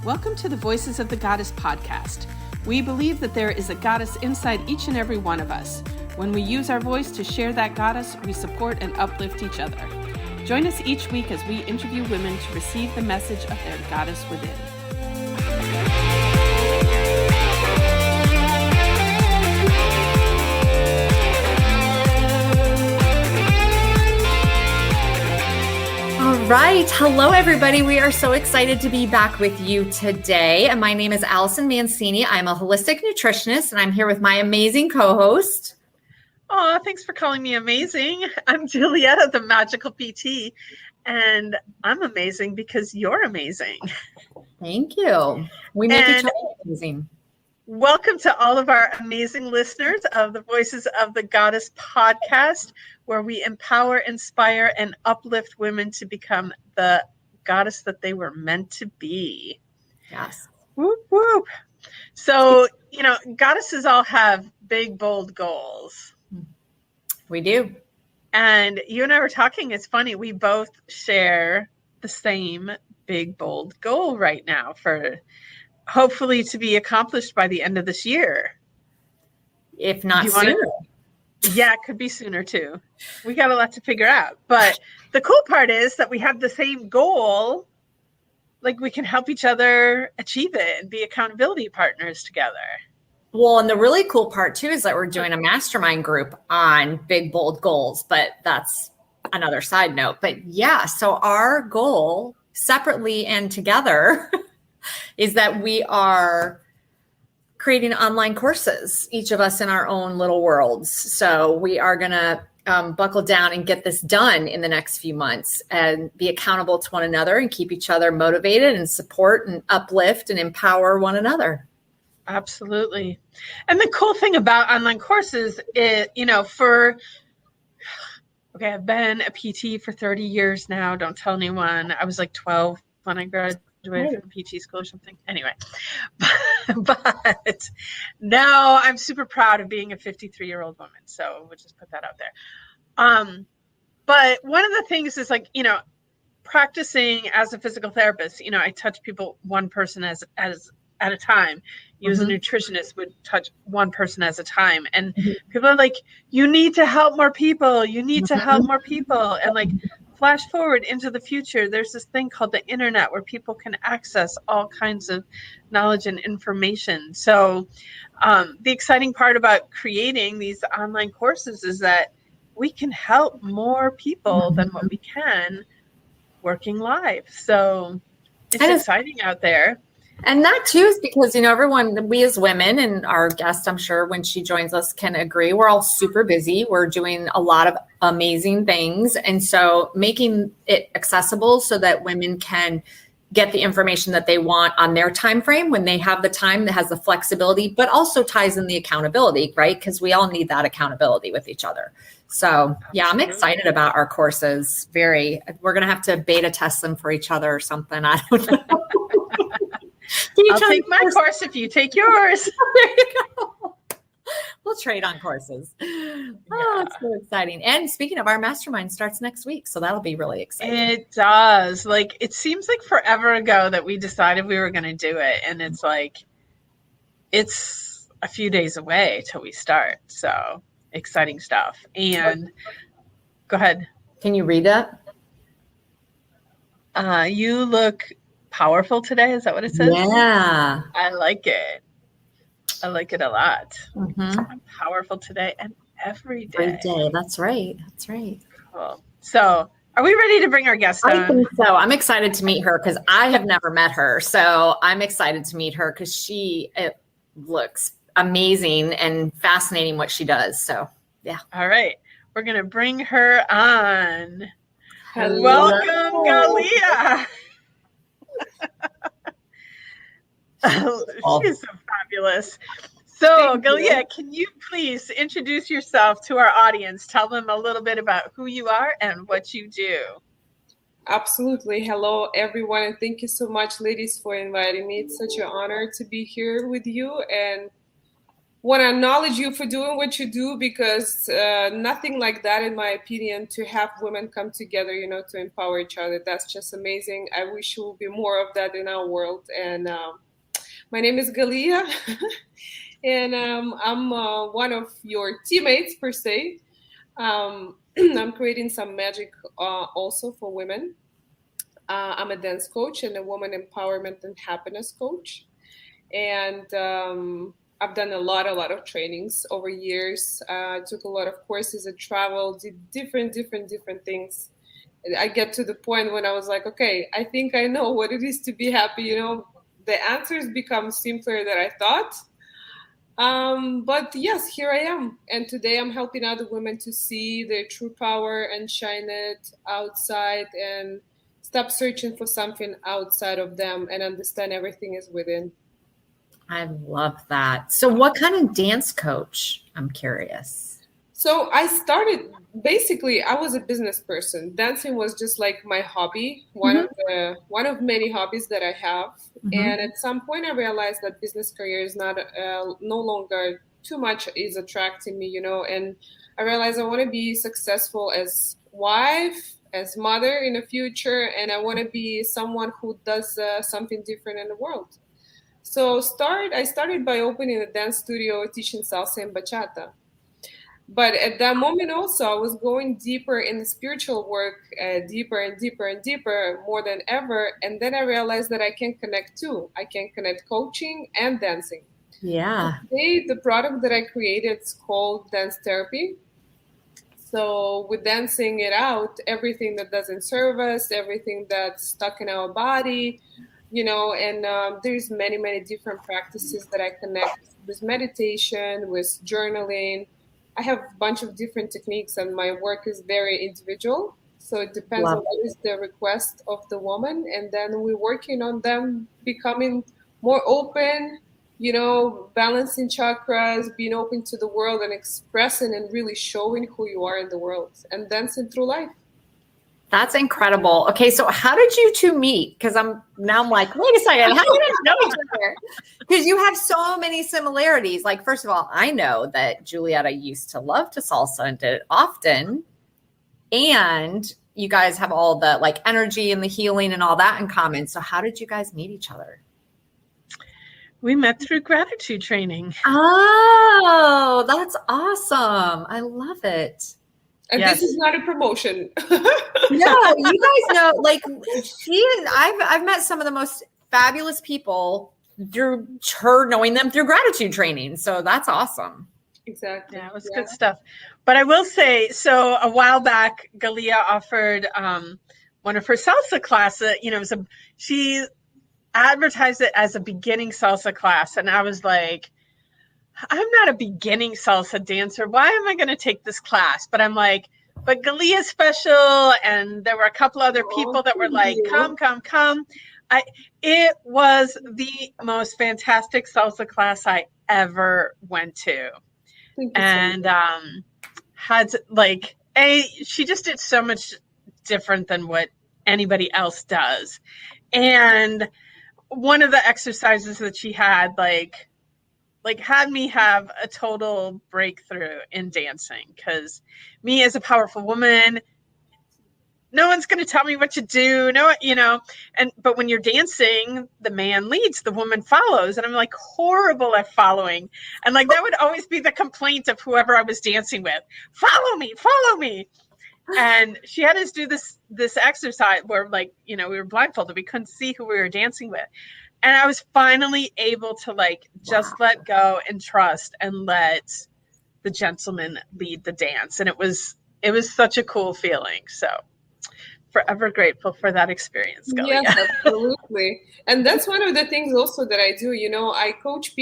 Welcome to the Voices of the Goddess podcast. We believe that there is a goddess inside each and every one of us. When we use our voice to share that goddess, we support and uplift each other. Join us each week as we interview women to receive the message of their goddess within. All right. Hello, everybody. We are so excited to be back with you today. And my name is Allyson Mancini. I'm a holistic nutritionist, and I'm here with my amazing co-host. Oh, thanks for calling me amazing. I'm Julietta, the magical PT, and I'm amazing because you're amazing. Thank you. We make each other amazing. Welcome to all of our amazing listeners of the Voices of the Goddess podcast, where we empower, inspire, and uplift women to become the goddess that they were meant to be. Yes. Whoop, whoop. So, goddesses all have big, bold goals. We do. And you and I were talking, it's funny, we both share the same big, bold goal right now for hopefully to be accomplished by the end of this year. If not sooner. Yeah, it could be sooner too. We got a lot to figure out. But the cool part is that we have the same goal. Like we can help each other achieve it and be accountability partners together. Well, and the really cool part too is that we're doing a mastermind group on big, bold goals, but that's another side note. But yeah, so our goal separately and together is that we are creating online courses, each of us in our own little worlds. So we are going to buckle down and get this done in the next few months and be accountable to one another and keep each other motivated and support and uplift and empower one another. Absolutely. And the cool thing about online courses is, I've been a PT for 30 years now. Don't tell anyone. I was like 12 when I graduated from PT school or something. Anyway, but now I'm super proud of being a 53-year-old woman. So we'll just put that out there. But one of the things is practicing as a physical therapist, I touch people one person as at a time. You as a nutritionist would touch one person at a time. And people are like, you need to help more people. You need to help more people. And flash forward into the future, there's this thing called the internet where people can access all kinds of knowledge and information. So the exciting part about creating these online courses is that we can help more people than what we can working live. So it's exciting out there. And that too is because, everyone, we as women and our guest, I'm sure when she joins us can agree, we're all super busy. We're doing a lot of amazing things. And so making it accessible so that women can get the information that they want on their time frame when they have the time that has the flexibility, but also ties in the accountability, right? Because we all need that accountability with each other. So yeah, I'm excited about our courses. We're going to have to beta test them for each other or something. I don't know. I'll take my course if you take yours. There you go. We'll trade on courses. Oh, it's so exciting. And speaking of, our mastermind starts next week. So that'll be really exciting. It does. It seems like forever ago that we decided we were going to do it. And it's a few days away till we start. So exciting stuff. And go ahead. Can you read that? You look powerful today. Is that what it says? Yeah. I like it. I like it a lot. I'm powerful today and every day. Every day. That's right. That's right. Cool. So are we ready to bring our guest on? I think so. I'm excited to meet her because I have never met her. So I'm excited to meet her because it looks amazing and fascinating what she does. So yeah. All right. We're going to bring her on. Hello. Welcome, Galiya. She's so fabulous. So, Galiya, can you please introduce yourself to our audience? Tell them a little bit about who you are and what you do. Absolutely. Hello, everyone. And thank you so much, ladies, for inviting me. It's such an honor to be here with you. And want to acknowledge you for doing what you do, because nothing like that, in my opinion, to have women come together, to empower each other. That's just amazing. I wish there would be more of that in our world. And my name is Galiya, and I'm one of your teammates, per se. I'm creating some magic also for women. I'm a dance coach and a woman empowerment and happiness coach. And I've done a lot of trainings over years. Took a lot of courses and traveled, did different things. I get to the point when I was like, okay, I think I know what it is to be happy. The answers become simpler than I thought. But yes, here I am. And today I'm helping other women to see their true power and shine it outside and stop searching for something outside of them and understand everything is within. I love that. So what kind of dance coach? I'm curious. So I started, basically, I was a business person. Dancing was just like my hobby, one of many hobbies that I have. And at some point I realized that business career is not no longer too much is attracting me, and I realized I want to be successful as wife, as mother in the future, and I want to be someone who does something different in the world. So I started by opening a dance studio teaching salsa and bachata. But at that moment also, I was going deeper in the spiritual work, deeper and deeper and deeper, more than ever. And then I realized that I can connect too. I can connect coaching and dancing. Yeah. Today, the product that I created is called Dance Therapy. So with dancing it out, everything that doesn't serve us, everything that's stuck in our body, and there's many different practices that I connect with meditation, with journaling. I have a bunch of different techniques, and my work is very individual. So it depends on what is the request of the woman. And then we're working on them becoming more open, balancing chakras, being open to the world and expressing and really showing who you are in the world and dancing through life. That's incredible. Okay, so how did you two meet? Because I'm like, wait a second, how did you know each other? Because you have so many similarities. Like, first of all, I know that Julietta used to love to salsa and did it often. And you guys have all the like energy and the healing and all that in common. So how did you guys meet each other? We met through gratitude training. Oh, that's awesome. I love it. And This is not a promotion. No, you guys know, like I've met some of the most fabulous people through her knowing them through gratitude training. So that's awesome. Exactly. Yeah, it was good stuff. But I will say, so a while back, Galiya offered one of her salsa classes. She advertised it as a beginning salsa class. And I was like, I'm not a beginning salsa dancer. Why am I going to take this class? But I'm like, but Galiya's special. And there were a couple other people that were like, come. It was the most fantastic salsa class I ever went to. And had like, she just did so much different than what anybody else does. And one of the exercises that she had, like had me have a total breakthrough in dancing, because me as a powerful woman, no one's going to tell me what to do. But when you're dancing, the man leads, the woman follows. And I'm like horrible at following. And like, that would always be the complaint of whoever I was dancing with. Follow me. And she had us do this exercise where we were blindfolded. We couldn't see who we were dancing with. And I was finally able to just let go and trust and let the gentleman lead the dance. And it was such a cool feeling. So forever grateful for that experience, Galiya. Yes, absolutely. And that's one of the things also that I do. I coach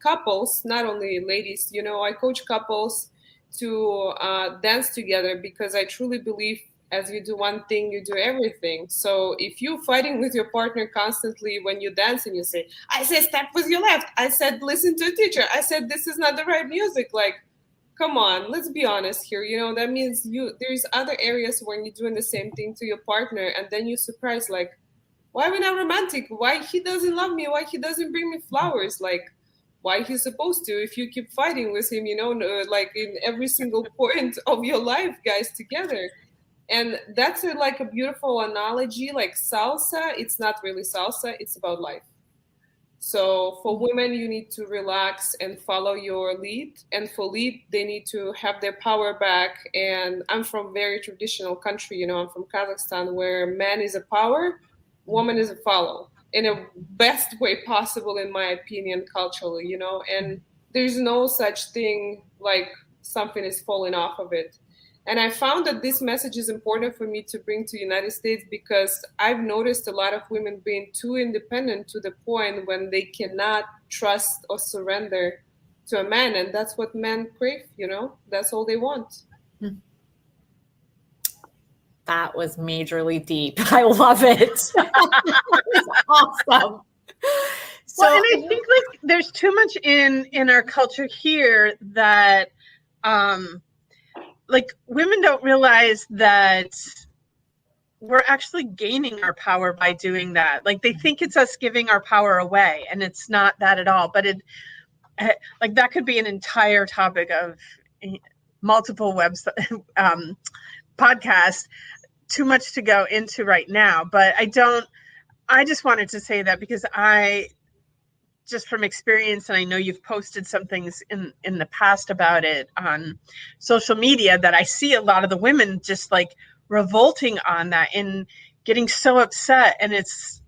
couples, not only ladies, I coach couples to dance together, because I truly believe as you do one thing, you do everything. So if you're fighting with your partner constantly when you dance and you say, I said step with your left, I said listen to a teacher, I said this is not the right music, like, come on, let's be honest here. That means there's other areas when you're doing the same thing to your partner, and then you're surprised, like, why are we not romantic? Why he doesn't love me? Why he doesn't bring me flowers? Like, why he's supposed to if you keep fighting with him, like in every single point of your life, guys, together. And that's like a beautiful analogy. Like salsa, it's not really salsa, it's about life. So for women, you need to relax and follow your lead. And for lead, they need to have their power back. And I'm from a very traditional country, I'm from Kazakhstan, where man is a power, woman is a follow, in a best way possible, in my opinion, culturally, and there's no such thing like something is falling off of it. And I found that this message is important for me to bring to the United States, because I've noticed a lot of women being too independent to the point when they cannot trust or surrender to a man. And that's what men crave, that's all they want. That was majorly deep. I love it. It's awesome. Well, and I think like there's too much in our culture here that like women don't realize that we're actually gaining our power by doing that. Like they think it's us giving our power away, and it's not that at all. But like that could be an entire topic of multiple podcasts. Too much to go into right now, but I just wanted to say that because just from experience, and I know you've posted some things in the past about it on social media, that I see a lot of the women just like revolting on that and getting so upset. And it's,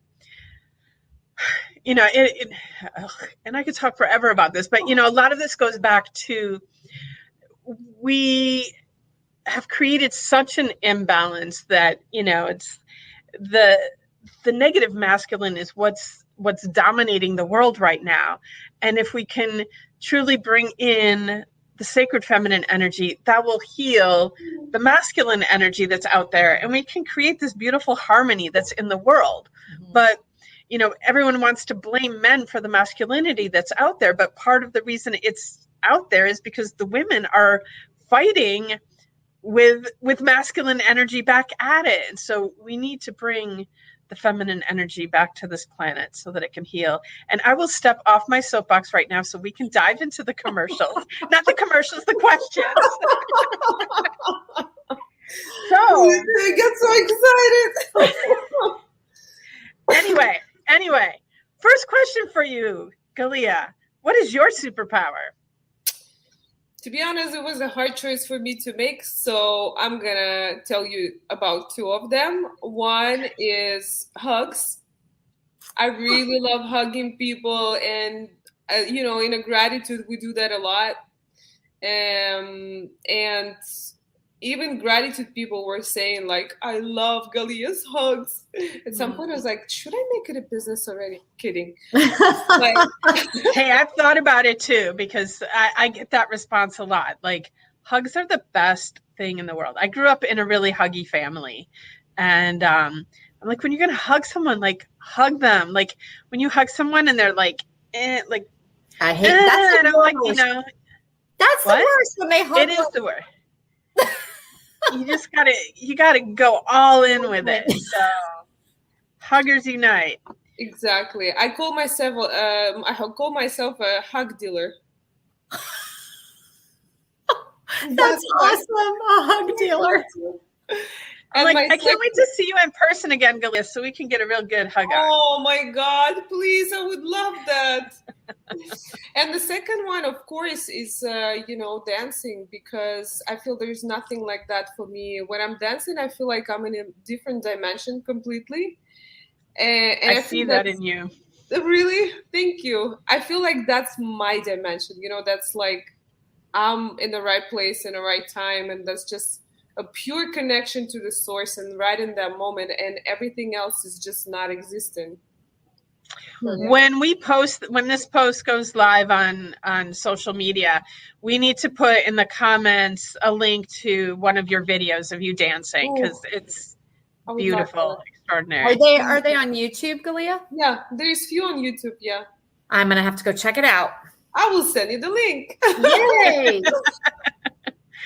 and I could talk forever about this, but a lot of this goes back to, we have created such an imbalance that, it's the negative masculine is what's dominating the world right now. And if we can truly bring in the sacred feminine energy, that will heal the masculine energy that's out there. And we can create this beautiful harmony that's in the world. Mm-hmm. But, everyone wants to blame men for the masculinity that's out there. But part of the reason it's out there is because the women are fighting with masculine energy back at it. And so we need to bring the feminine energy back to this planet so that it can heal. And I will step off my soapbox right now so we can dive into the commercials. Not the commercials, the questions. So I get so excited. Anyway, first question for you, Galiya. What is your superpower? To be honest, it was a hard choice for me to make, so I'm gonna tell you about two of them. One is hugs. I really love hugging people, and in a gratitude, we do that a lot. And even gratitude people were saying like, I love Galiya's hugs. At some point I was like, should I make it a business already? Kidding. Like, hey, I've thought about it too, because I get that response a lot. Like, hugs are the best thing in the world. I grew up in a really huggy family. And I'm like, when you're going to hug someone, like hug them. Like when you hug someone and they're like, like, I hate that. And I'm like, that's the worst when they hug. It is the worst. You gotta go all in with it. So huggers unite. Exactly. I call myself a hug dealer. That's awesome. A hug dealer. I can't wait to see you in person again, Galiya, so we can get a real good hug on. Oh my God, please, I would love that. And the second one, of course, is, dancing, because I feel there's nothing like that for me. When I'm dancing, I feel like I'm in a different dimension completely. And I see that in you. Really? Thank you. I feel like that's my dimension. That's like I'm in the right place in the right time, and that's just a pure connection to the source and right in that moment, and everything else is just not existing. When this post goes live on social media, we need to put in the comments a link to one of your videos of you dancing, because it's beautiful, extraordinary. Are they on YouTube, Galiya? Yeah, there's few on YouTube. Yeah, I'm gonna have to go check it out. I will send you the link. Yay!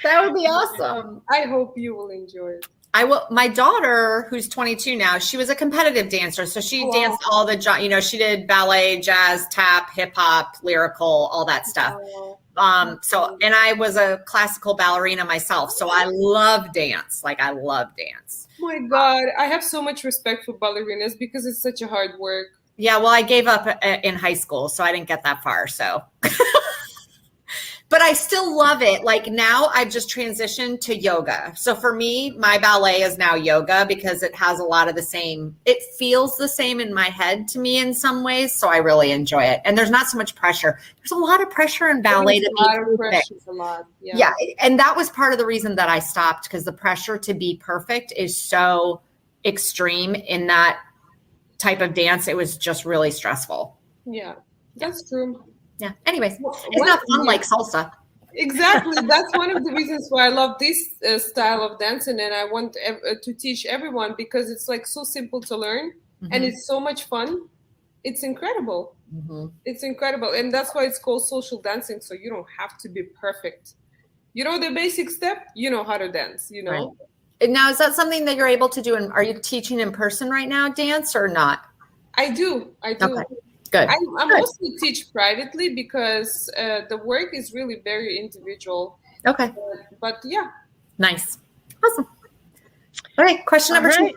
That would be awesome. I hope you will enjoy it. My daughter, who's 22 now, she was a competitive dancer. So she danced all the, she did ballet, jazz, tap, hip hop, lyrical, all that stuff. And I was a classical ballerina myself. So I love dance. I love dance. Oh my God. I have so much respect for ballerinas because it's such a hard work. Yeah. Well, I gave up in high school, so I didn't get that far. So. But I still love it. Now I've just transitioned to yoga. So for me, my ballet is now yoga because it has a lot of it feels the same in my head to me in some ways. So I really enjoy it. And there's not so much pressure. There's a lot of pressure in ballet to be perfect. Yeah. And that was part of the reason that I stopped, because the pressure to be perfect is so extreme in that type of dance. It was just really stressful. Yeah, that's true. Yeah. Anyways, it's not fun like salsa. Exactly. That's one of the reasons why I love this style of dancing, and I want to teach everyone, because it's so simple to learn, and it's so much fun. It's incredible. It's incredible, and that's why it's called social dancing. So you don't have to be perfect. You know the basic step. You know how to dance. Right. And now, is that something that you're able to do? And are you teaching in person right now, dance, or not? I do. Okay. Good. I mostly teach privately because the work is really very individual. Okay. But yeah. Nice. Awesome. All right. Question number 2.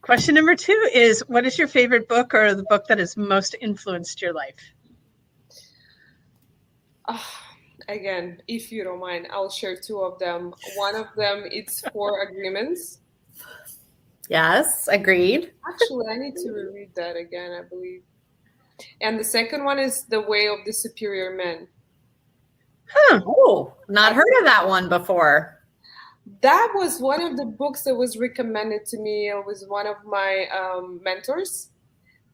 Question number 2 is, what is your favorite book or the book that has most influenced your life? Again, if you don't mind, I'll share 2 of them. One of them, it's 4 Agreements. Yes, agreed. Actually, I need to reread that again, I believe. And the second one is The Way of the Superior Man. Huh. Oh, not heard of that one before. That was one of the books that was recommended to me. It was one of my mentors.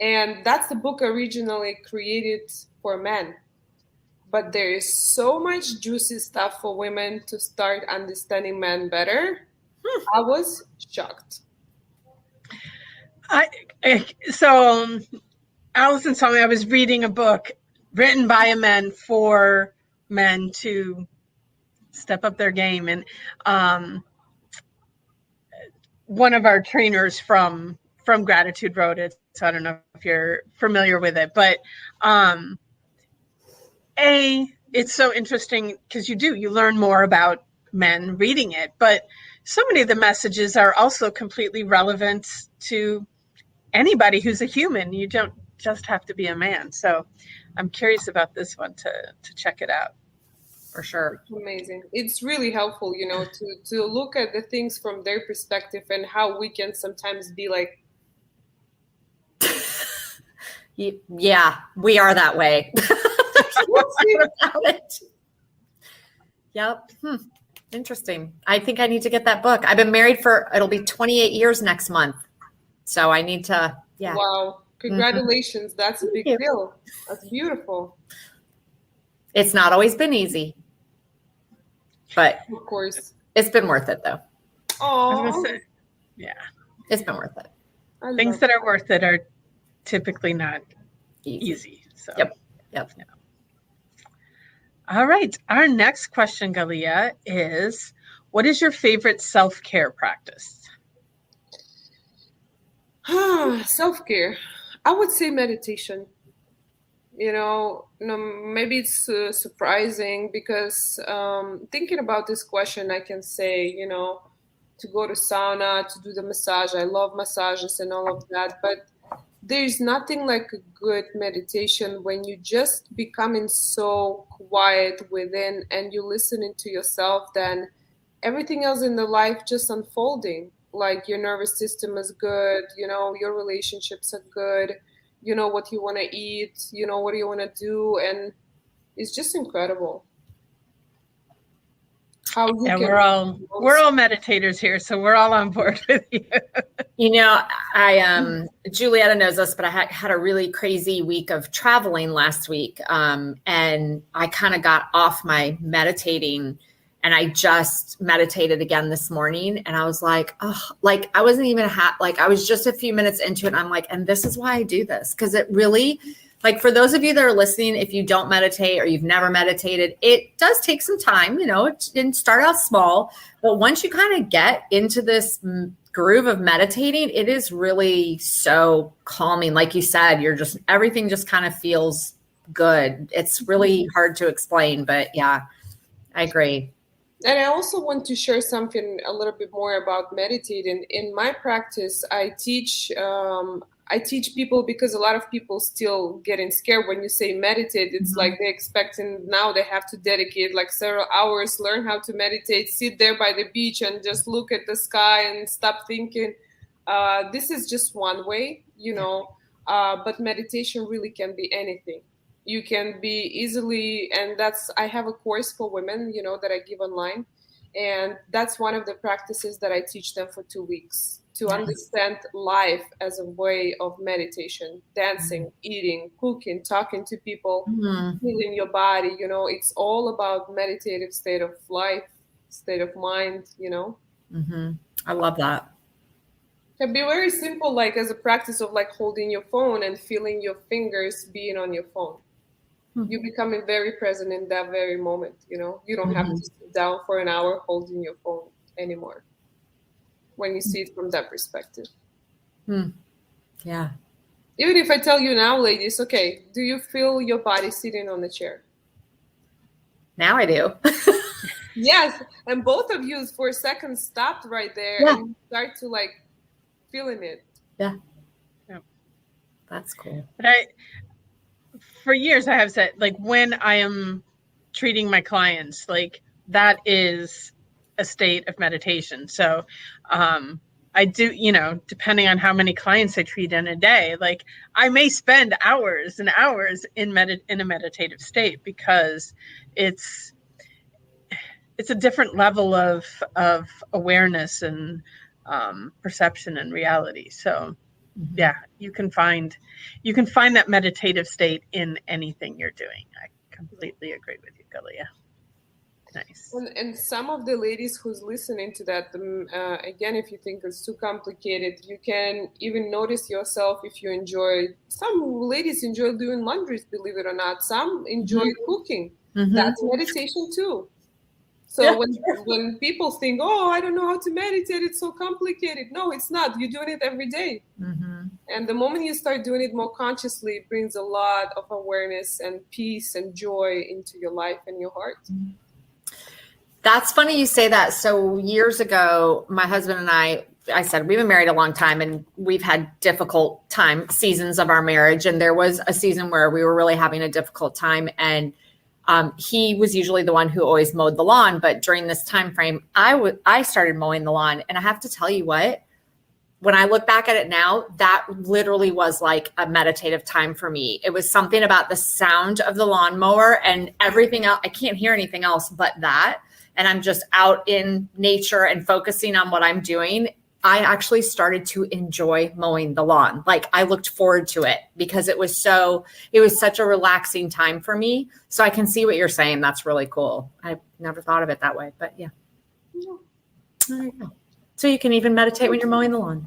And that's the book originally created for men. But there is so much juicy stuff for women to start understanding men better. I was shocked. So Allyson told me I was reading a book written by a man for men to step up their game. And one of our trainers from Gratitude wrote it. So I don't know if you're familiar with it, but it's so interesting because you learn more about men reading it, but so many of the messages are also completely relevant to anybody who's a human. You don't just have to be a man. So I'm curious about this one to check it out. For sure. Amazing. It's really helpful, to look at the things from their perspective and how we can sometimes be like. Yeah, we are that way. Yep. Interesting. I think I need to get that book. I've been married it'll be 28 years next month. So I need to, yeah. Wow. Congratulations. That's a big deal. That's beautiful. It's not always been easy, but of course it's been worth it though. Oh, yeah. It's been worth it. Things that are worth it are typically not easy. So. Yep. Yeah. All right. Our next question, Galiya, is, what is your favorite self-care practice? Self-care. I would say meditation. Maybe it's surprising because thinking about this question, I can say, to go to sauna, to do the massage. I love massages and all of that, but there's nothing like a good meditation when you just becoming so quiet within and you listening to yourself, then everything else in the life just unfolding. Like your nervous system is good, your relationships are good, what you want to eat, what do you want to do, and it's just incredible. We're all meditators here, so we're all on board with you. Julietta knows this, but I had a really crazy week of traveling last week, and I kind of got off my meditating, and I just meditated again this morning, and I was like, I wasn't even I was just a few minutes into it, and I'm like, and this is why I do this, because it really, Like for those of you that are listening, if you don't meditate or you've never meditated, it does take some time, it didn't start out small, but once you kind of get into this groove of meditating, it is really so calming. Like you said, everything just kind of feels good. It's really hard to explain, but yeah, I agree. And I also want to share something a little bit more about meditating. In my practice, I teach people, because a lot of people still getting scared when you say meditate. It's like they're expecting now they have to dedicate like several hours, learn how to meditate, sit there by the beach and just look at the sky and stop thinking. This is just one way, but meditation really can be anything. You can be easily, and I have a course for women, that I give online. And that's one of the practices that I teach them for 2 weeks to understand life as a way of meditation, dancing, eating, cooking, talking to people, healing your body. It's all about meditative state of life, state of mind, I love that. It can be very simple, like as a practice of like holding your phone and feeling your fingers being on your phone. You becoming very present in that very moment, You don't have to sit down for an hour holding your phone anymore when you see it from that perspective. Yeah. Even if I tell you now, ladies, okay, do you feel your body sitting on the chair? Now I do. Yes. And both of you for a second stopped right there and start to like feeling it. Yeah. That's cool. But for years I have said, like when I am treating my clients, like that is a state of meditation. So I do, depending on how many clients I treat in a day, like I may spend hours and hours in a meditative state, because it's a different level of awareness and perception and reality. So yeah, you can find that meditative state in anything you're doing. I completely agree with you, Galiya. Nice. And some of the ladies who's listening to that, again, if you think it's too complicated, you can even notice yourself if you enjoy. Some ladies enjoy doing laundries, believe it or not. Some enjoy cooking. That's meditation too. So when people think, oh, I don't know how to meditate, it's so complicated. No, it's not. You're doing it every day. And the moment you start doing it more consciously, it brings a lot of awareness and peace and joy into your life and your heart. That's funny you say that. So years ago, my husband and I said, we've been married a long time and we've had difficult seasons of our marriage. And there was a season where we were really having a difficult time. And he was usually the one who always mowed the lawn. But during this time frame, I started mowing the lawn. And I have to tell you what, when I look back at it now, that literally was like a meditative time for me. It was something about the sound of the lawnmower and everything else. I can't hear anything else but that. And I'm just out in nature and focusing on what I'm doing. I actually started to enjoy mowing the lawn. Like I looked forward to it because it was such a relaxing time for me. So I can see what you're saying. That's really cool. I've never thought of it that way, but yeah. There you go. So you can even meditate when you're mowing the lawn.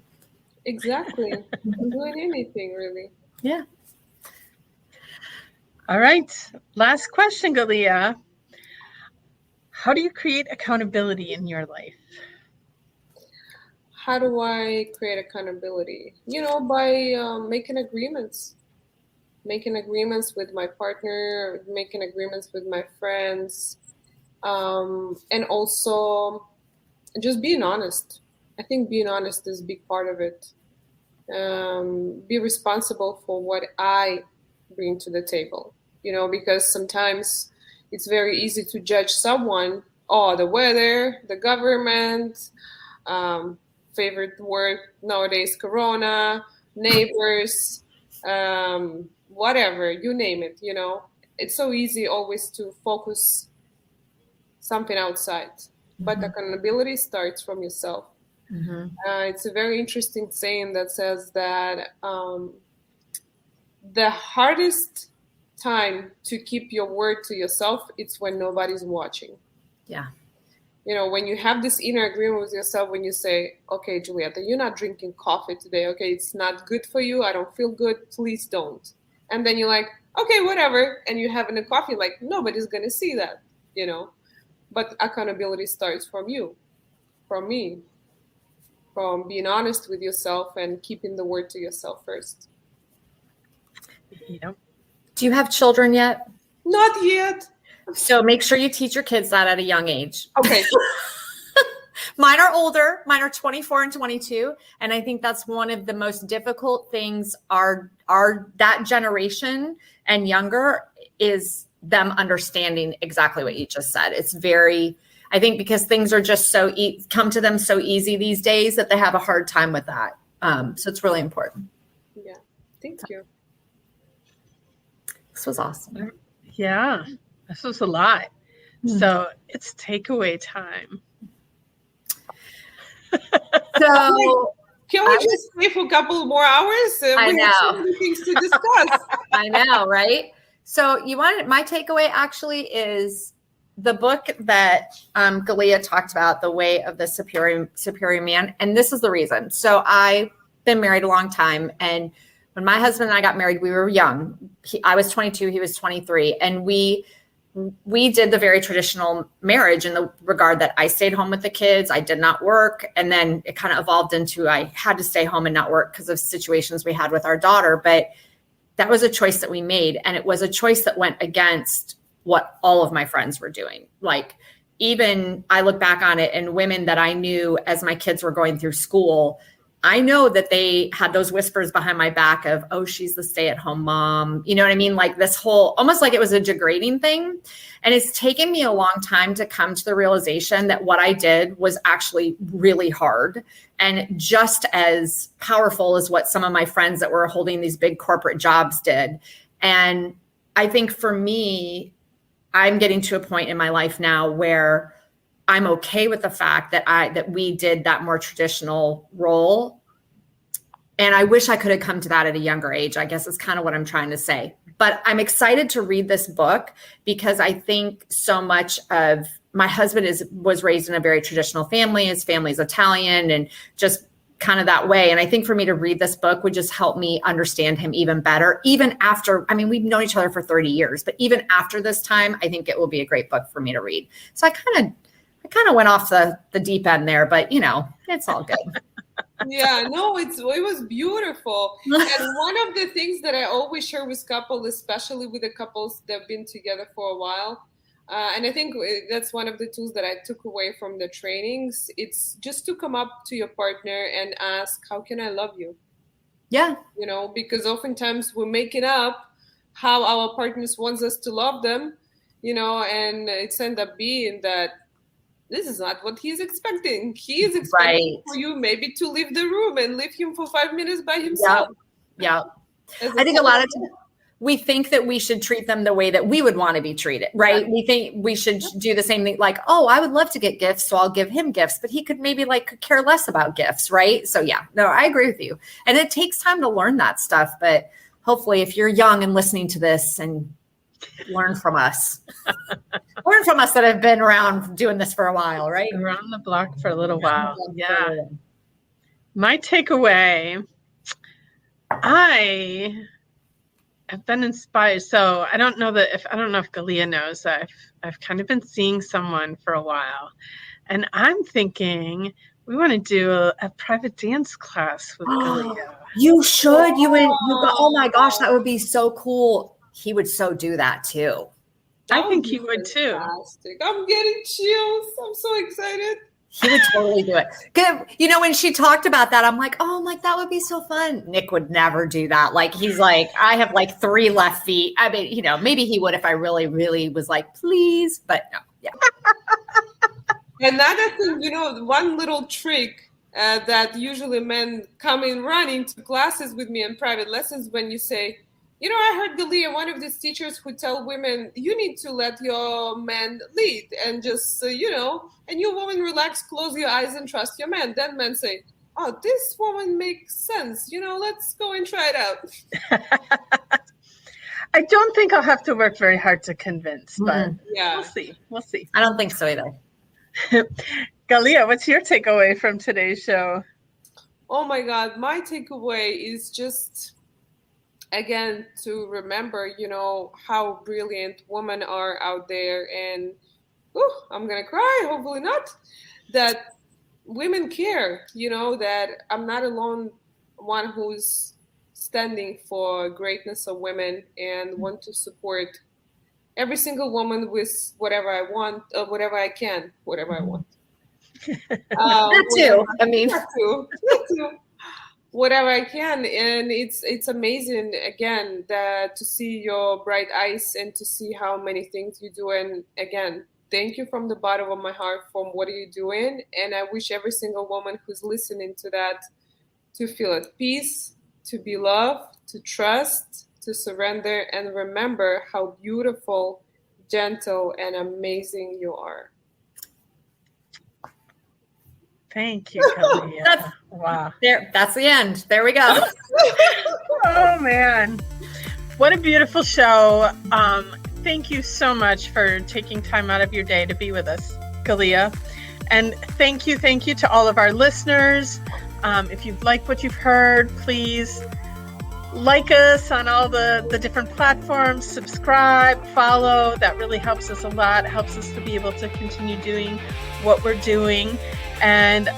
Exactly. Doing anything really. Yeah. All right. Last question, Galiya. How do you create accountability in your life? How do I create accountability? By making agreements with my partner, making agreements with my friends, and also just being honest. I think being honest is a big part of it. Be responsible for what I bring to the table, because sometimes it's very easy to judge someone. Oh, the weather, the government, favorite word nowadays, Corona, neighbors, whatever, you name it, It's so easy always to focus something outside. But accountability starts from yourself. It's a very interesting saying that says that the hardest time to keep your word to yourself, it's when nobody's watching. Yeah. When you have this inner agreement with yourself, when you say, okay, Julietta, you're not drinking coffee today. Okay, it's not good for you. I don't feel good. Please don't. And then you're like, okay, whatever. And you're having a coffee, like, nobody's going to see that, you know. But accountability starts from you, from me, from being honest with yourself and keeping the word to yourself first. Yeah. Do you have children yet? Not yet. So make sure you teach your kids that at a young age. Okay. Mine are older. Mine are 24 and 22. And I think that's one of the most difficult things are that generation and younger is them understanding exactly what you just said. It's very, I think because things are just come to them so easy these days that they have a hard time with that. So it's really important. Yeah. Thank you. This was awesome. Yeah, this was a lot. So it's takeaway time. So can we just stay for a couple more hours? I we know. have so many things to discuss. I know, right? So my takeaway actually is the book that Galiya talked about, The Way of the Superior Man. And this is the reason. So I've been married a long time. And when my husband and I got married, we were young. I was 22, he was 23. And we did the very traditional marriage in the regard that I stayed home with the kids. I did not work. And then it kind of evolved into I had to stay home and not work because of situations we had with our daughter. But that was a choice that we made. And it was a choice that went against what all of my friends were doing. Like, even I look back on it, and women that I knew as my kids were going through school, I know that they had those whispers behind my back of, oh, she's the stay-at-home mom. You know what I mean? Like this whole, almost like it was a degrading thing. And it's taken me a long time to come to the realization that what I did was actually really hard and just as powerful as what some of my friends that were holding these big corporate jobs did. And I think for me, I'm getting to a point in my life now where I'm okay with the fact that we did that more traditional role. And I wish I could have come to that at a younger age, I guess is kind of what I'm trying to say. But I'm excited to read this book because I think so much of my husband was raised in a very traditional family. His family's Italian and just kind of that way. And I think for me to read this book would just help me understand him even better, even after, I mean, we've known each other for 30 years, but even after this time, I think it will be a great book for me to read. So I kind of went off the deep end there, but it's all good. Yeah, no, it was beautiful. And one of the things that I always share with couples, especially with the couples that have been together for a while, and I think that's one of the tools that I took away from the trainings. It's just to come up to your partner and ask, how can I love you? Yeah. Because oftentimes we're making up how our partners wants us to love them, and it's end up being that this is not what he's expecting. He is expecting for you maybe to leave the room and leave him for 5 minutes by himself. Yeah. I think a lot of times we think that we should treat them the way that we would want to be treated, right? Yeah. We think we should do the same thing. Like, oh, I would love to get gifts, so I'll give him gifts, but he could maybe care less about gifts, right? So yeah, no, I agree with you. And it takes time to learn that stuff, but hopefully if you're young and listening to this and learn from us that have been around doing this for a while, right? Around the block for a little while. Yeah. My takeaway, I have been inspired. So I don't know if Galiya knows that I've kind of been seeing someone for a while, and I'm thinking we want to do a private dance class with Galiya. You should. Oh my gosh, that would be so cool. He would so do that too. I think he would too. I'm getting chills. I'm so excited. He would totally do it. When she talked about that, I'm like, that would be so fun. Nick would never do that. He's like, I have 3 left feet. I mean, maybe he would if I really, really was like, please, but no. Yeah. Another thing, one little trick that usually men come in running to classes with me in private lessons when you say, I heard Galiya, one of these teachers who tell women, you need to let your man lead and just, and you woman relax, close your eyes and trust your man. Then men say, oh, this woman makes sense. Let's go and try it out. I don't think I'll have to work very hard to convince, but yeah, we'll see. I don't think so either. Galiya, what's your takeaway from today's show? Oh my God. My takeaway is just, again, to remember, how brilliant women are out there. And I'm going to cry, hopefully not, that women care, that I'm not alone, one who's standing for greatness of women and want to support every single woman with whatever I want, whatever I can, whatever I want. That too. I mean, that too. Whatever I can. And it's amazing, again, that to see your bright eyes and to see how many things you do. And again, thank you from the bottom of my heart for what you're doing. And I wish every single woman who's listening to that to feel at peace, to be loved, to trust, to surrender, and remember how beautiful, gentle, and amazing you are. Thank you, Galiya. Wow. That's the end. There we go. Oh, man. What a beautiful show. Thank you so much for taking time out of your day to be with us, Galiya. And thank you to all of our listeners. If you've liked what you've heard, please like us on all the different platforms, subscribe, follow. That really helps us a lot. It helps us to be able to continue doing what we're doing. And,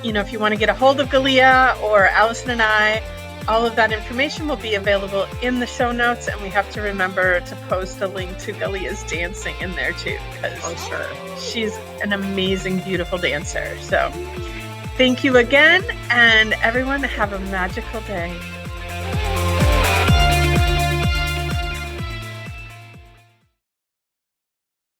if you want to get a hold of Galiya or Allyson and I, all of that information will be available in the show notes. And we have to remember to post a link to Galiya's dancing in there too, because she's an amazing, beautiful dancer. So thank you again. And everyone have a magical day.